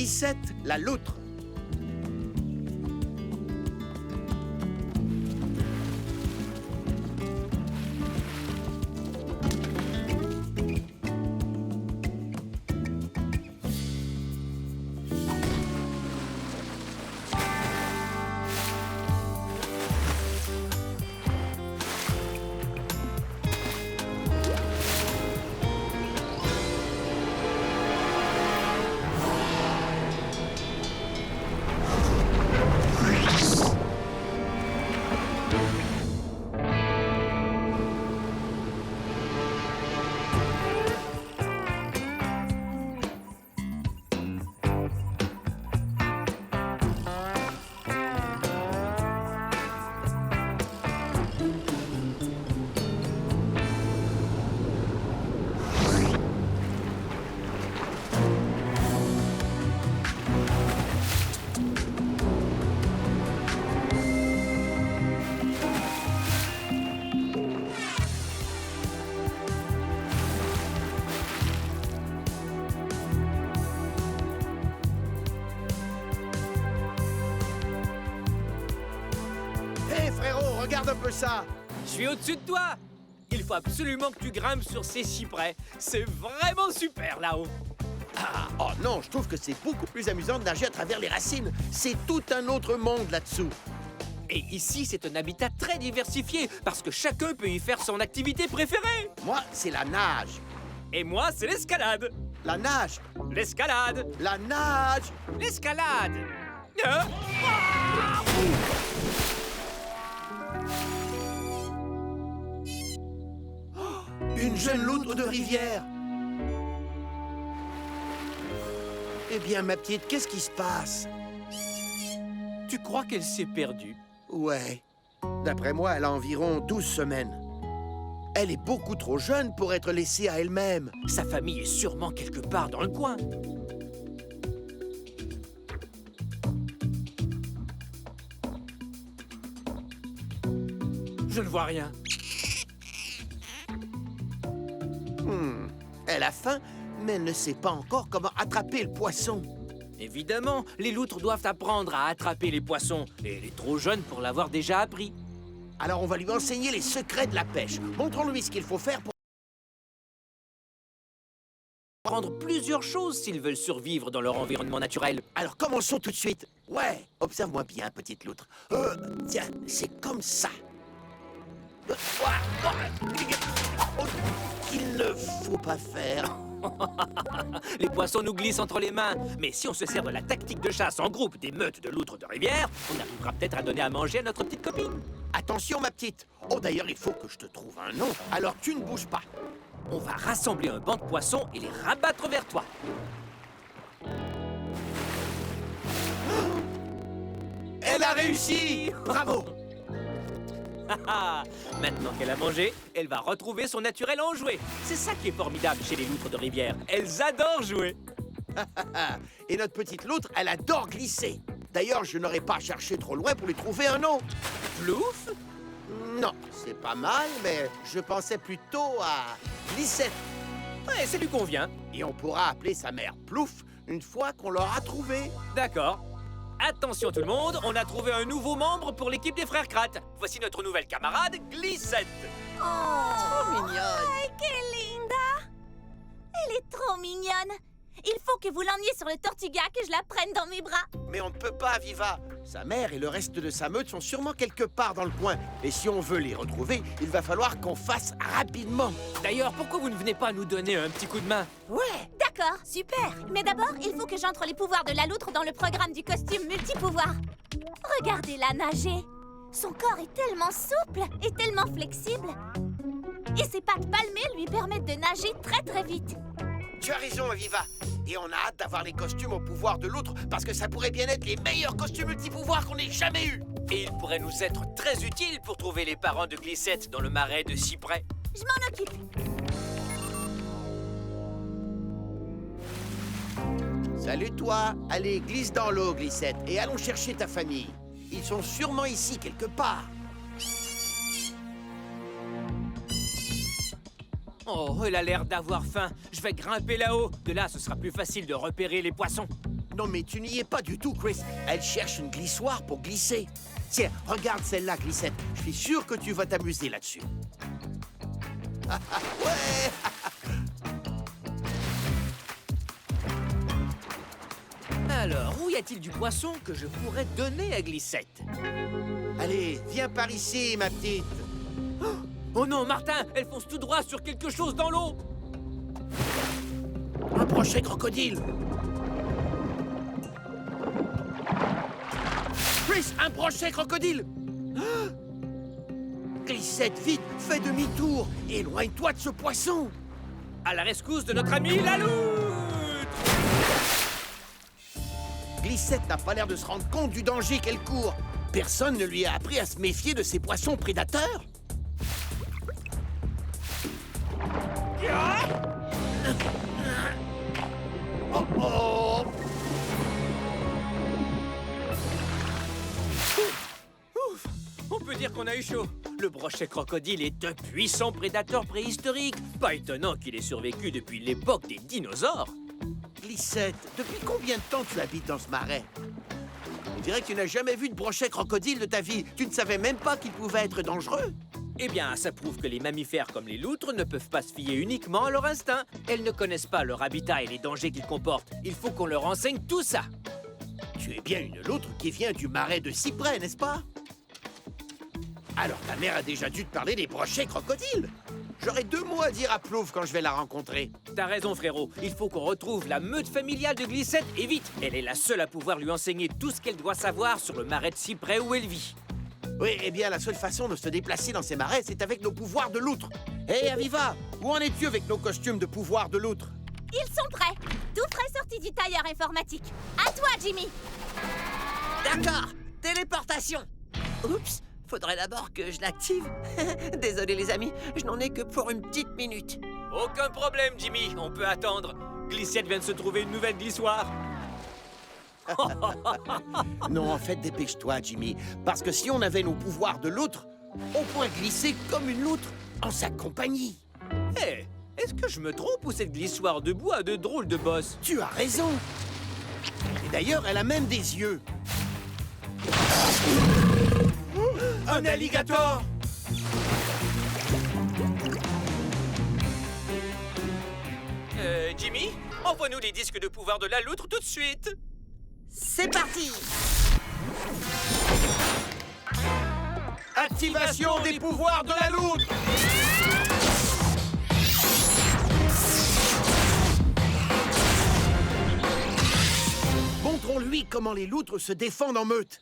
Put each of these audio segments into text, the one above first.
Glycette, la loutre. Hé frérot, regarde un peu ça. Je suis au-dessus de toi. Il faut absolument que tu grimpes sur ces cyprès. C'est vraiment super là-haut. Ah, oh non, je trouve que c'est beaucoup plus amusant de nager à travers les racines. C'est tout un autre monde là-dessous. Et ici, c'est un habitat très diversifié parce que chacun peut y faire son activité préférée. Moi, c'est la nage. Et moi, c'est l'escalade. La nage. L'escalade. La nage. L'escalade. Une jeune loutre de rivière. Eh bien, ma petite, qu'est-ce qui se passe? Tu crois qu'elle s'est perdue? Ouais. D'après moi, elle a environ 12 semaines. Elle est beaucoup trop jeune pour être laissée à elle-même. Sa famille est sûrement quelque part dans le coin. Je ne vois rien. Elle a faim, mais elle ne sait pas encore comment attraper le poisson. Évidemment, les loutres doivent apprendre à attraper les poissons. Et elle est trop jeune pour l'avoir déjà appris. Alors on va lui enseigner les secrets de la pêche. Montrons-lui ce qu'il faut faire pour... Apprendre plusieurs choses s'ils veulent survivre dans leur environnement naturel. Alors commençons tout de suite. Ouais, observe-moi bien, petite loutre. Tiens, c'est comme ça. Qu'il ne faut pas faire. Les poissons nous glissent entre les mains. Mais si on se sert de la tactique de chasse en groupe des meutes de loutres de rivière, on arrivera peut-être à donner à manger à notre petite copine. Attention, ma petite. Oh, d'ailleurs, il faut que je te trouve un nom. Alors tu ne bouges pas. On va rassembler un banc de poissons et les rabattre vers toi. Elle a réussi. Bravo. Maintenant qu'elle a mangé, elle va retrouver son naturel en jouet. C'est ça qui est formidable chez les loutres de rivière. Elles adorent jouer. Et notre petite loutre, elle adore glisser. D'ailleurs, je n'aurais pas cherché trop loin pour lui trouver un nom. Plouf? Non, c'est pas mal, mais je pensais plutôt à Glycette. Ouais, ça lui convient. Et on pourra appeler sa mère Plouf une fois qu'on l'aura trouvée. D'accord. Attention tout le monde, on a trouvé un nouveau membre pour l'équipe des frères Kratt. Voici notre nouvelle camarade, Glycette. Trop mignonne. Ay, qué linda! Elle est trop mignonne. Il faut que vous l'emmeniez sur le Tortuga, que je la prenne dans mes bras. Mais on ne peut pas, Viva. Sa mère et le reste de sa meute sont sûrement quelque part dans le coin. Et si on veut les retrouver, il va falloir qu'on fasse rapidement. D'ailleurs, pourquoi vous ne venez pas nous donner un petit coup de main? Ouais, d'accord, super. Mais d'abord, il faut que j'entre les pouvoirs de la loutre dans le programme du costume multipouvoir. Regardez-la nager. Son corps est tellement souple et tellement flexible. Et ses pattes palmées lui permettent de nager très très vite. Tu as raison, Viva. Et on a hâte d'avoir les costumes au pouvoir de l'autre parce que ça pourrait bien être les meilleurs costumes multipouvoirs qu'on ait jamais eus. Et il pourrait nous être très utile pour trouver les parents de Glycette dans le marais de cyprès. Je m'en occupe. Salut toi. Allez, glisse dans l'eau, Glycette, et allons chercher ta famille. Ils sont sûrement ici quelque part. Oh, elle a l'air d'avoir faim. Je vais grimper là-haut. De là, ce sera plus facile de repérer les poissons. Non mais tu n'y es pas du tout, Chris. Elle cherche une glissoire pour glisser. Tiens, regarde celle-là, Glissette. Je suis sûr que tu vas t'amuser là-dessus. Ouais! Alors, où y a-t-il du poisson que je pourrais donner à Glissette? Allez, viens par ici, ma petite. Oh non, Martin, elle fonce tout droit sur quelque chose dans l'eau. Un brochet crocodile. Chris, un brochet crocodile. Glissette, vite, fais demi-tour. Éloigne-toi de ce poisson. À la rescousse de notre ami la loutre. Glissette n'a pas l'air de se rendre compte du danger qu'elle court. Personne ne lui a appris à se méfier de ces poissons prédateurs. Oh oh! Ouf, on peut dire qu'on a eu chaud. Le brochet crocodile est un puissant prédateur préhistorique. Pas étonnant qu'il ait survécu depuis l'époque des dinosaures. Glissette, depuis combien de temps tu habites dans ce marais? On dirait que tu n'as jamais vu de brochet crocodile de ta vie. Tu ne savais même pas qu'il pouvait être dangereux. Eh bien, ça prouve que les mammifères comme les loutres ne peuvent pas se fier uniquement à leur instinct. Elles ne connaissent pas leur habitat et les dangers qu'ils comportent. Il faut qu'on leur enseigne tout ça. Tu es bien une loutre qui vient du marais de Cyprès, n'est-ce pas? Alors ta mère a déjà dû te parler des brochets crocodiles. J'aurai 2 mots à dire à Plouf quand je vais la rencontrer. T'as raison, frérot. Il faut qu'on retrouve la meute familiale de Glissette et vite. Elle est la seule à pouvoir lui enseigner tout ce qu'elle doit savoir sur le marais de Cyprès où elle vit. Oui, eh bien, la seule façon de se déplacer dans ces marais, c'est avec nos pouvoirs de loutre. Hé, Aviva, où en es-tu avec nos costumes de pouvoir de loutre? Ils sont prêts. Tout frais sortis du tailleur informatique. À toi, Jimmy. D'accord, téléportation. Oups, faudrait d'abord que je l'active. Désolé les amis, je n'en ai que pour une petite minute. Aucun problème, Jimmy. On peut attendre. Glissette vient de se trouver une nouvelle glissoire. Non, en fait, dépêche-toi, Jimmy. Parce que si on avait nos pouvoirs de loutre, on pourrait glisser comme une loutre en sa compagnie. Hé, est-ce que je me trompe ou cette glissoire de bois a de drôles de bosses? Tu as raison. Et d'ailleurs, elle a même des yeux. Un alligator! Jimmy, envoie-nous les disques de pouvoir de la loutre tout de suite. C'est parti. Activation des pouvoirs de la loutre! Montrons-lui comment les loutres se défendent en meute.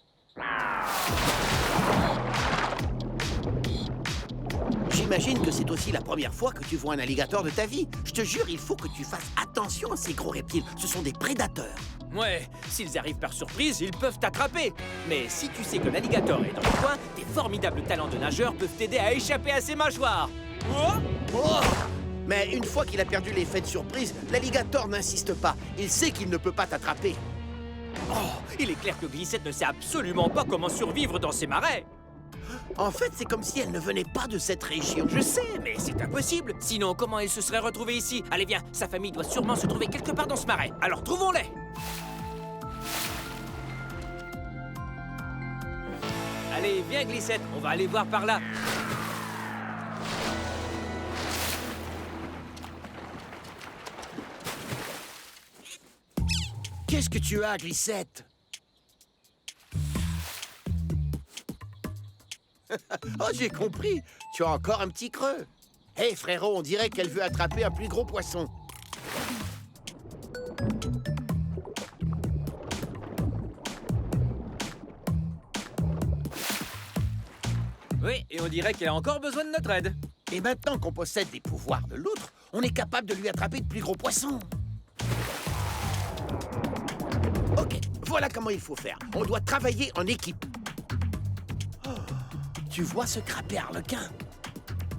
J'imagine que c'est aussi la première fois que tu vois un alligator de ta vie. Je te jure, il faut que tu fasses attention à ces gros reptiles. Ce sont des prédateurs. Ouais, s'ils arrivent par surprise, ils peuvent t'attraper. Mais si tu sais que l'alligator est dans le coin, tes formidables talents de nageur peuvent t'aider à échapper à ses mâchoires. Oh! Mais une fois qu'il a perdu l'effet de surprise, l'alligator n'insiste pas. Il sait qu'il ne peut pas t'attraper. Oh, il est clair que Glissette ne sait absolument pas comment survivre dans ces marais. En fait, c'est comme si elle ne venait pas de cette région. Je sais, mais c'est impossible. Sinon, comment elle se serait retrouvée ici? Allez, viens, sa famille doit sûrement se trouver quelque part dans ce marais. Alors, trouvons-les. Allez, viens, Glissette, on va aller voir par là. Qu'est-ce que tu as, Glissette? Oh, j'ai compris. Tu as encore un petit creux. Hé, frérot, on dirait qu'elle veut attraper un plus gros poisson. Oui, et on dirait qu'elle a encore besoin de notre aide. Et maintenant qu'on possède des pouvoirs de loutre, on est capable de lui attraper de plus gros poissons. Ok, voilà comment il faut faire. On doit travailler en équipe. Oh, tu vois ce crapet harlequin?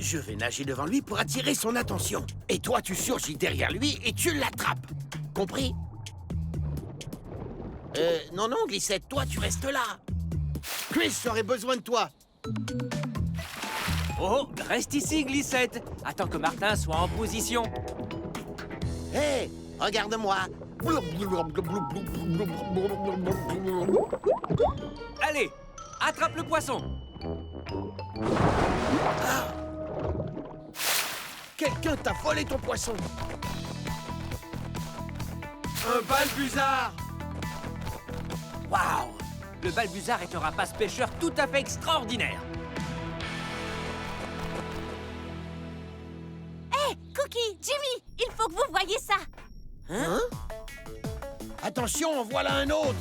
Je vais nager devant lui pour attirer son attention. Et toi, tu surgis derrière lui et tu l'attrapes. Compris? Non, Glissette, toi, tu restes là. Chris, j'aurais besoin de toi. Oh, reste ici, Glissette. Attends que Martin soit en position. Hé, regarde-moi. Allez, attrape le poisson. Quelqu'un t'a volé ton poisson. Un balbuzard. Waouh! Le balbuzard est un rapace pêcheur tout à fait extraordinaire. Hé, Cookie, Jimmy, il faut que vous voyiez ça. Hein? Attention, en voilà un autre.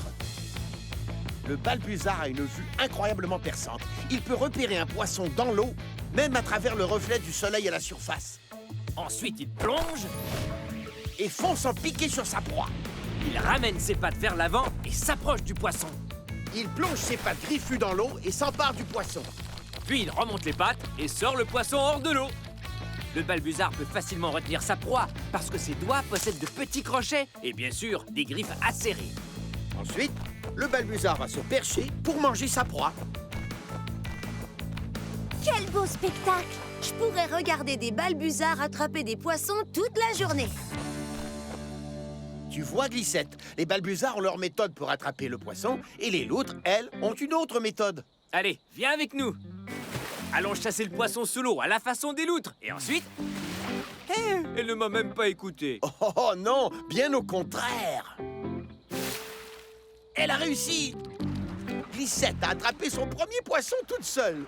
Le balbuzard a une vue incroyablement perçante. Il peut repérer un poisson dans l'eau, même à travers le reflet du soleil à la surface. Ensuite, il plonge, Et fonce en piqué sur sa proie. il ramène ses pattes vers l'avant et s'approche du poisson. Il plonge ses pattes griffues dans l'eau et s'empare du poisson. Puis il remonte les pattes et sort le poisson hors de l'eau. Le balbuzard peut facilement retenir sa proie parce que ses doigts possèdent de petits crochets et bien sûr des griffes acérées. Ensuite, le balbuzard va se percher pour manger sa proie. Quel beau spectacle. Je pourrais regarder des balbuzards attraper des poissons toute la journée. Tu vois, Glissette, les balbuzards ont leur méthode pour attraper le poisson et les loutres, elles, ont une autre méthode. Allez, viens avec nous. Allons chasser le poisson sous l'eau à la façon des loutres. Et ensuite... elle ne m'a même pas écouté. Oh non, bien au contraire. Elle a réussi. Glissette a attrapé son premier poisson toute seule.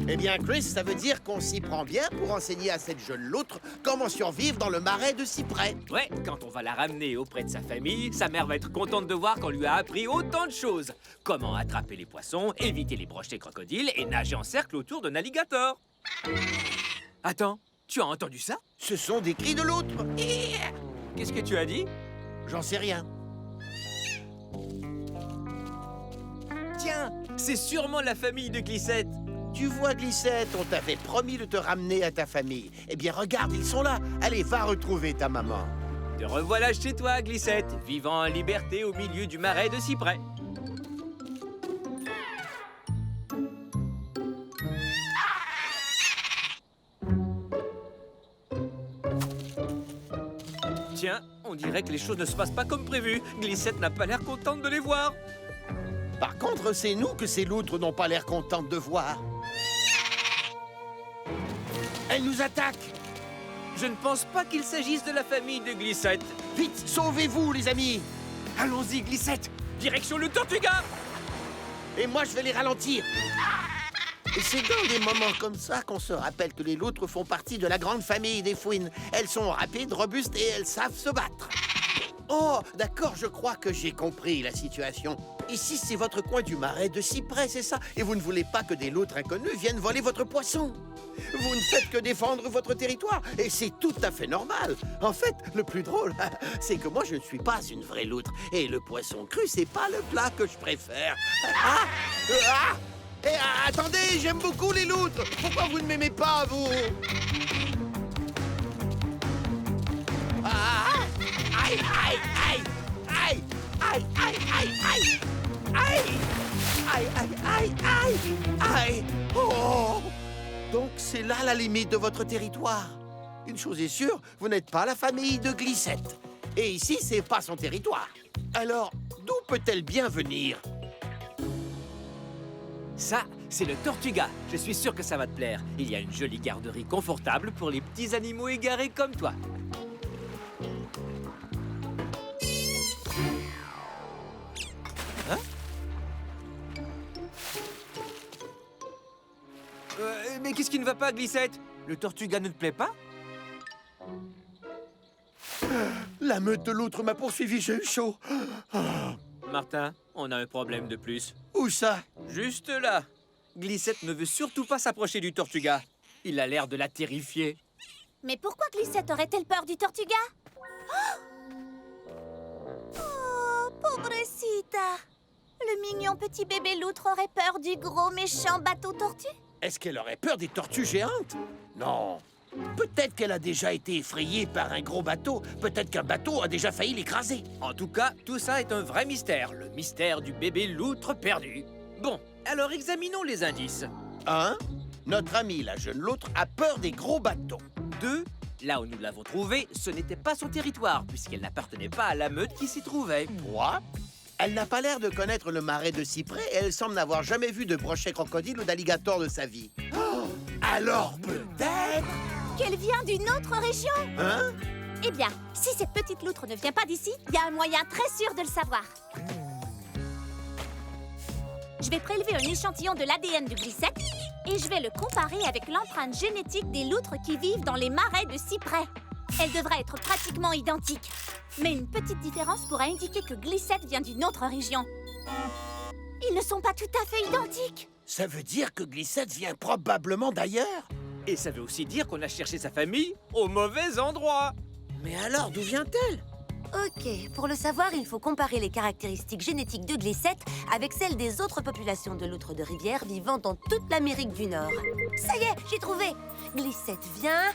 Eh bien, Chris, ça veut dire qu'on s'y prend bien pour enseigner à cette jeune loutre comment survivre dans le marais de cyprès. Ouais, quand on va la ramener auprès de sa famille, sa mère va être contente de voir qu'on lui a appris autant de choses. Comment attraper les poissons, éviter les brochets crocodiles et nager en cercle autour d'un alligator. Attends, tu as entendu ça? Ce sont des cris de loutre. Qu'est-ce que tu as dit? J'en sais rien. Tiens, c'est sûrement la famille de Glissette. Tu vois, Glissette, on t'avait promis de te ramener à ta famille. Eh bien, regarde, ils sont là. Allez, va retrouver ta maman. Te revoilà chez toi, Glissette, vivant en liberté au milieu du marais de cyprès. Tiens, on dirait que les choses ne se passent pas comme prévu. Glissette n'a pas l'air contente de les voir. Par contre, c'est nous que ces loutres n'ont pas l'air contentes de voir. Elles nous attaquent. Je ne pense pas qu'il s'agisse de la famille de Glissette. Vite, sauvez-vous, les amis. Allons-y, Glissette. Direction le Tortuga. Et moi, je vais les ralentir. Et c'est dans des moments comme ça qu'on se rappelle que les loutres font partie de la grande famille des fouines. Elles sont rapides, robustes et elles savent se battre. Oh, d'accord, je crois que j'ai compris la situation. Ici, c'est votre coin du marais de cyprès, c'est ça? Et vous ne voulez pas que des loutres inconnues viennent voler votre poisson. Vous ne faites que défendre votre territoire, et c'est tout à fait normal. En fait, le plus drôle, c'est que moi, je ne suis pas une vraie loutre. Et le poisson cru, c'est pas le plat que je préfère. Attendez, j'aime beaucoup les loutres. Pourquoi vous ne m'aimez pas, vous? Aïe, aïe, aïe, aïe, aïe, aïe, aïe, aïe, aïe, aïe, aïe, aïe, aïe, oh! Donc c'est là la limite de votre territoire. Une chose est sûre, vous n'êtes pas la famille de Glissette. Et ici, c'est pas son territoire. Alors, d'où peut-elle bien venir? Ça, c'est le Tortuga. Je suis sûr que ça va te plaire. Il y a une jolie garderie confortable pour les petits animaux égarés comme toi. Hein? Mais qu'est-ce qui ne va pas, Glissette? Le Tortuga ne te plaît pas? La meute de loutre m'a poursuivi, j'ai eu chaud. Martin, on a un problème de plus. Où ça? Juste là. Glissette ne veut surtout pas s'approcher du Tortuga. Il a l'air de la terrifier. Mais pourquoi Glissette aurait-elle peur du Tortuga? Oh, pobrecita. Le mignon petit bébé loutre aurait peur du gros méchant bateau tortue? Est-ce qu'elle aurait peur des tortues géantes? Non. Peut-être qu'elle a déjà été effrayée par un gros bateau. Peut-être qu'un bateau a déjà failli l'écraser. En tout cas, tout ça est un vrai mystère. Le mystère du bébé loutre perdu. Bon, alors examinons les indices. 1. Notre amie, la jeune loutre, a peur des gros bateaux. 2. Là où nous l'avons trouvée, ce n'était pas son territoire, puisqu'elle n'appartenait pas à la meute qui s'y trouvait. Quoi? Elle n'a pas l'air de connaître le marais de cyprès et elle semble n'avoir jamais vu de brochet crocodile ou d'alligator de sa vie. Oh, alors peut-être... Qu'elle vient d'une autre région. Hein? Eh bien, si cette petite loutre ne vient pas d'ici, il y a un moyen très sûr de le savoir. Je vais prélever un échantillon de l'ADN du glycette et je vais le comparer avec l'empreinte génétique des loutres qui vivent dans les marais de cyprès. Elle devrait être pratiquement identique. Mais une petite différence pourra indiquer que glycette vient d'une autre région. Ils ne sont pas tout à fait identiques. Ça veut dire que Glycette vient probablement d'ailleurs? Et ça veut aussi dire qu'on a cherché sa famille au mauvais endroit. Mais alors, d'où vient-elle? Ok, pour le savoir, il faut comparer les caractéristiques génétiques de Glycette avec celles des autres populations de loutres de rivière vivant dans toute l'Amérique du Nord. Ça y est, j'ai trouvé! Glycette vient...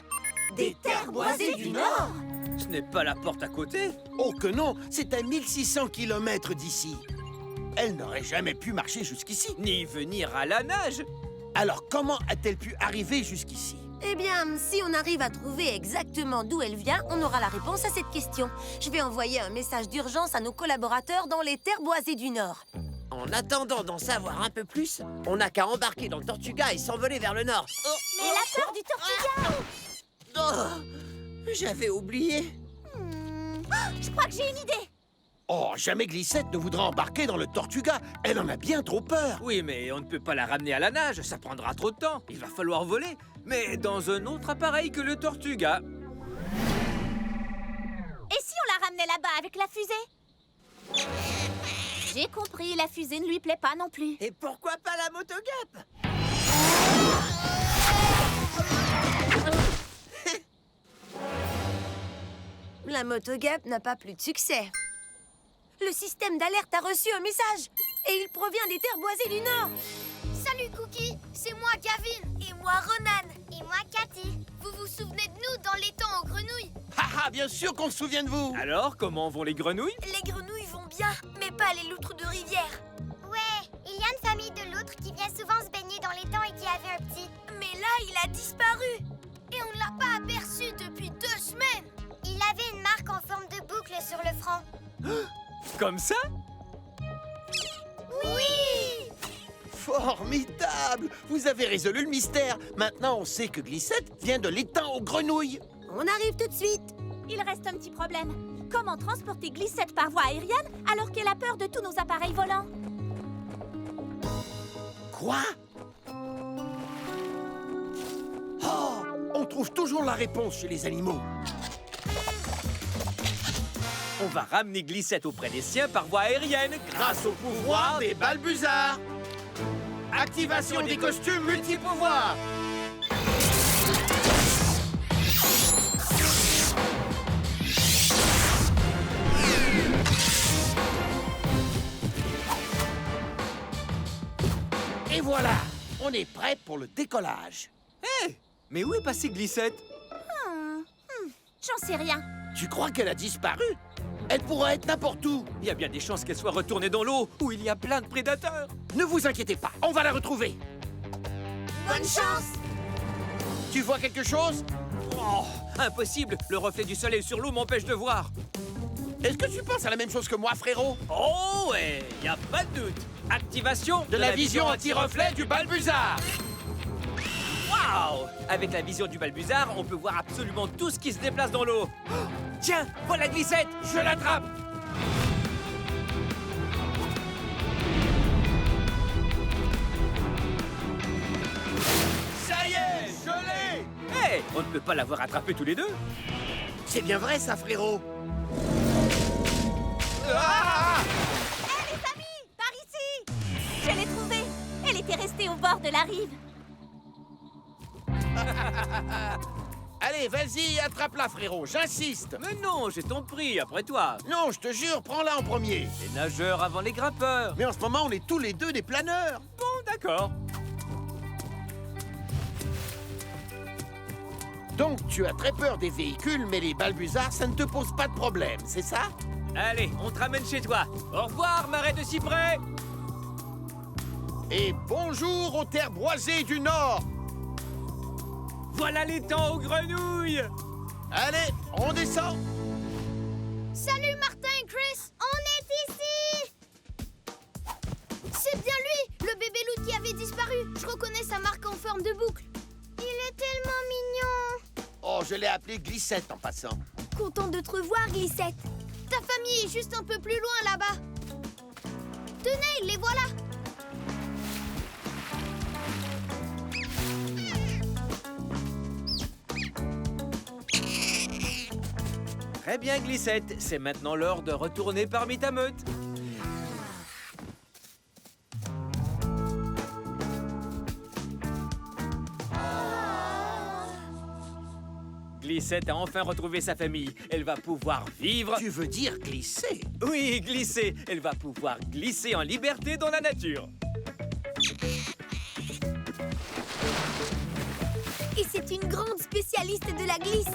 des terres boisées du Nord! Ce n'est pas la porte à côté. Oh que non, c'est à 1600 km d'ici. Elle n'aurait jamais pu marcher jusqu'ici. Ni venir à la nage. Alors comment a-t-elle pu arriver jusqu'ici? Eh bien, si on arrive à trouver exactement d'où elle vient, on aura la réponse à cette question. Je vais envoyer un message d'urgence à nos collaborateurs dans les terres boisées du Nord. En attendant d'en savoir un peu plus, on n'a qu'à embarquer dans le Tortuga et s'envoler vers le nord. Oh, Mais la peur du tortuga! oh, j'avais oublié. Je crois que j'ai une idée. Oh, jamais Glycette ne voudra embarquer dans le Tortuga. Elle en a bien trop peur. Oui, mais on ne peut pas la ramener à la nage, ça prendra trop de temps. Il va falloir voler, mais dans un autre appareil que le Tortuga. Et si on la ramenait là-bas avec la fusée? J'ai compris, la fusée ne lui plaît pas non plus. Et pourquoi pas la motogap? La motogap n'a pas plus de succès. Le système d'alerte a reçu un message et il provient des terres boisées du Nord. Salut Cookie, c'est moi Gavin. Et moi Ronan. Et moi Cathy. Vous vous souvenez de nous dans l'étang aux grenouilles? Haha, bien sûr qu'on se souvient de vous. Alors, comment vont les grenouilles? Les grenouilles vont bien, mais pas les loutres de rivière. Ouais, il y a une famille de loutres qui vient souvent se baigner dans l'étang et qui avait un petit. Mais là, il a disparu. Et on ne l'a pas aperçu depuis 2 semaines. Il avait une marque en forme de boucle sur le front. Comme ça? Oui! Formidable. Vous avez résolu le mystère. Maintenant, on sait que Glycette vient de l'étang aux grenouilles. On arrive tout de suite. Il reste un petit problème. Comment transporter Glycette par voie aérienne alors qu'elle a peur de tous nos appareils volants? Quoi? Oh, on trouve toujours la réponse chez les animaux. On va ramener Glycette auprès des siens par voie aérienne Grâce au pouvoir des balbuzards. Activation des costumes multipouvoirs. Et voilà, on est prêt pour le décollage. Hé! Mais où est passée Glycette? J'en sais rien. Tu crois qu'elle a disparu? Elle pourrait être n'importe où. Il y a bien des chances qu'elle soit retournée dans l'eau, où il y a plein de prédateurs. Ne vous inquiétez pas, on va la retrouver. Bonne chance! Tu vois quelque chose? Oh, impossible! Le reflet du soleil sur l'eau m'empêche de voir. Est-ce que tu penses à la même chose que moi, frérot? Oh ouais, y a pas de doute. Activation De la vision anti-reflet du balbuzard. Waouh! Avec la vision du balbuzard, on peut voir absolument tout ce qui se déplace dans l'eau. Oh, tiens, voilà Glycette! Je l'attrape. Ça y est, je l'ai. Hé, on ne peut pas l'avoir attrapée tous les deux. C'est bien vrai, ça, frérot. Hé, les amis, par ici! Je l'ai trouvée. Elle était restée au bord de la rive. Allez, vas-y, attrape-la, frérot, j'insiste. Mais non, j'ai ton prix, après toi. Non, je te jure, prends-la en premier. Les nageurs avant les grimpeurs. Mais en ce moment, on est tous les deux des planeurs. Bon, d'accord. Donc, tu as très peur des véhicules, mais les balbuzards, ça ne te pose pas de problème, c'est ça? Allez, on te ramène chez toi. Au revoir, marais de cyprès. Et bonjour aux terres boisées du Nord. Voilà l'étang aux grenouilles. Allez, on descend. Salut Martin et Chris. On est ici. C'est bien lui, le bébé loup qui avait disparu. Je reconnais sa marque en forme de boucle. Il est tellement mignon. Oh, je l'ai appelé Glissette en passant. Content de te revoir, Glissette. Ta famille est juste un peu plus loin là-bas. Tenez, les voilà. Très bien, Glissette. C'est maintenant l'heure de retourner parmi ta meute. Glissette a enfin retrouvé sa famille. Elle va pouvoir vivre... Tu veux dire glisser? Oui, glisser. Elle va pouvoir glisser en liberté dans la nature. Et c'est une grande spécialiste de la glisse.